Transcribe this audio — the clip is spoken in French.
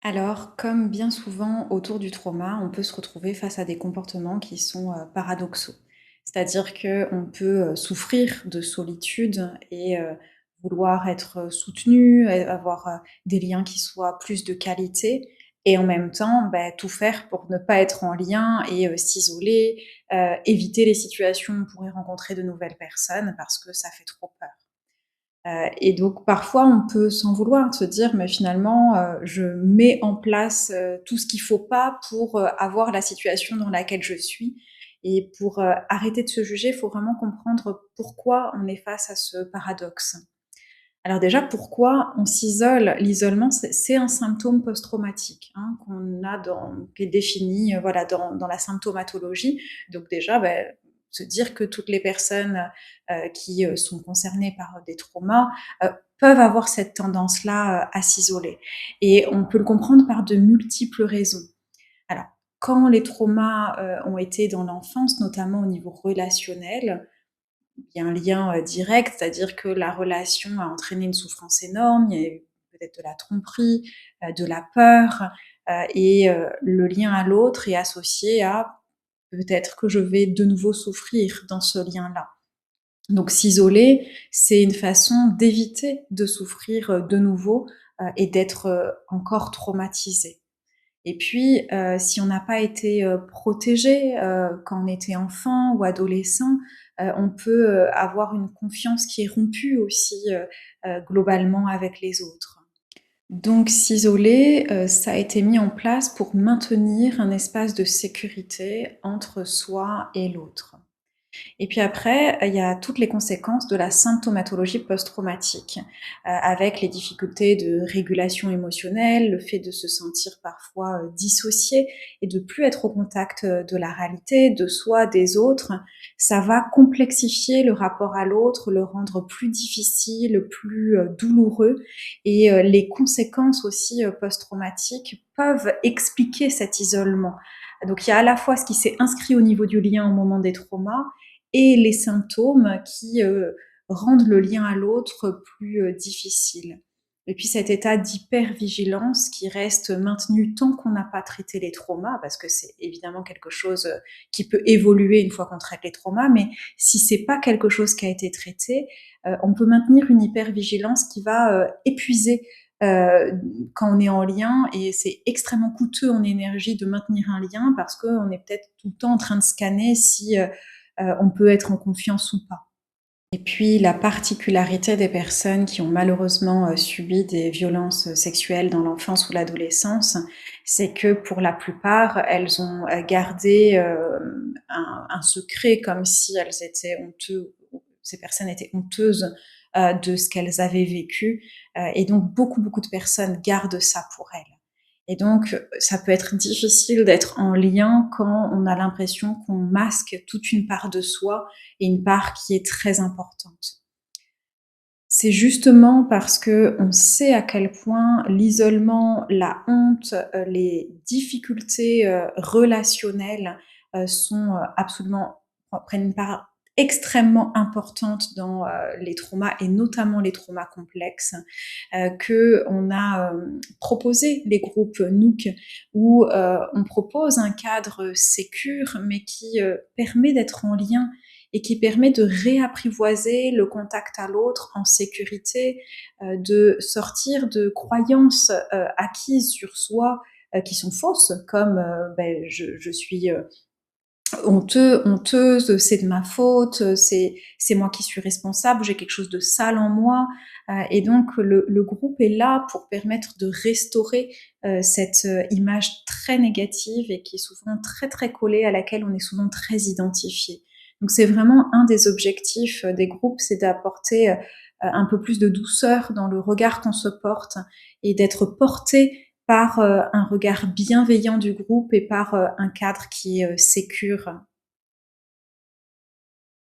Alors, comme bien souvent autour du trauma, on peut se retrouver face à des comportements qui sont, paradoxaux. C'est-à-dire qu'on peut, souffrir de solitude et vouloir être, soutenu et avoir, des liens qui soient plus de qualité et en même temps, tout faire pour ne pas être en lien et s'isoler, éviter les situations où on pourrait rencontrer de nouvelles personnes parce que ça fait trop peur. Et donc parfois on peut s'en vouloir, de se dire: «Mais finalement, je mets en place, tout ce qu'il faut pas pour, avoir la situation dans laquelle je suis» et pour, arrêter de se juger, il faut vraiment comprendre pourquoi on est face à ce paradoxe. Alors déjà, pourquoi on s'isole? L'isolement, c'est un symptôme post-traumatique, hein, qu'on a qui est défini, voilà, dans la symptomatologie. Donc déjà, se dire que toutes les personnes, qui, sont concernées par, des traumas, peuvent avoir cette tendance-là, à s'isoler et on peut le comprendre par de multiples raisons. Alors, quand les traumas, ont été dans l'enfance, notamment au niveau relationnel, il y a un lien, direct, c'est-à-dire que la relation a entraîné une souffrance énorme. Il y a eu peut-être de la tromperie, de la peur, et le lien à l'autre est associé à peut-être que je vais de nouveau souffrir dans ce lien-là. Donc s'isoler, c'est une façon d'éviter de souffrir, de nouveau, et d'être, encore traumatisé. Et puis, si on n'a pas été, protégé, quand on était enfant ou adolescent, on peut, avoir une confiance qui est rompue aussi, globalement avec les autres. Donc s'isoler, ça a été mis en place pour maintenir un espace de sécurité entre soi et l'autre. Et puis après, il y a toutes les conséquences de la symptomatologie post-traumatique, avec les difficultés de régulation émotionnelle, le fait de se sentir parfois, dissocié et de plus être au contact, de la réalité, de soi, des autres. Ça va complexifier le rapport à l'autre, le rendre plus difficile, plus, douloureux et les conséquences aussi, post-traumatiques peuvent expliquer cet isolement. Donc il y a à la fois ce qui s'est inscrit au niveau du lien au moment des traumas et les symptômes qui, rendent le lien à l'autre plus, difficile. Et puis cet état d'hypervigilance qui reste maintenu tant qu'on n'a pas traité les traumas, parce que c'est évidemment quelque chose, qui peut évoluer une fois qu'on traite les traumas, mais si c'est pas quelque chose qui a été traité, on peut maintenir une hypervigilance qui va, épuiser, quand on est en lien et c'est extrêmement coûteux en énergie de maintenir un lien parce qu'on est peut-être tout le temps en train de scanner si, on peut être en confiance ou pas. Et puis la particularité des personnes qui ont malheureusement, subi des violences, sexuelles dans l'enfance ou l'adolescence, c'est que pour la plupart, elles ont, gardé, un secret comme si elles étaient honteux ces personnes étaient honteuses, de ce qu'elles avaient vécu, et donc beaucoup, beaucoup de personnes gardent ça pour elles. Et donc, ça peut être difficile d'être en lien quand on a l'impression qu'on masque toute une part de soi et une part qui est très importante. C'est justement parce qu'on sait à quel point l'isolement, la honte, les difficultés, relationnelles, sont, absolument prennent une part extrêmement importante dans, les traumas et notamment les traumas complexes, qu'on a, proposé les groupes Nook où, on propose un cadre, sécure mais qui, permet d'être en lien et qui permet de réapprivoiser le contact à l'autre en sécurité, de sortir de croyances, acquises sur soi, qui sont fausses, comme, je suis, honteuse, c'est de ma faute, c'est moi qui suis responsable, j'ai quelque chose de sale en moi, et donc le groupe est là pour permettre de restaurer, cette, image très négative et qui est souvent très, très collée, à laquelle on est souvent très identifié. Donc c'est vraiment un des objectifs, des groupes, c'est d'apporter, un peu plus de douceur dans le regard qu'on se porte et d'être porté par, un regard bienveillant du groupe et par, un cadre qui est, sécure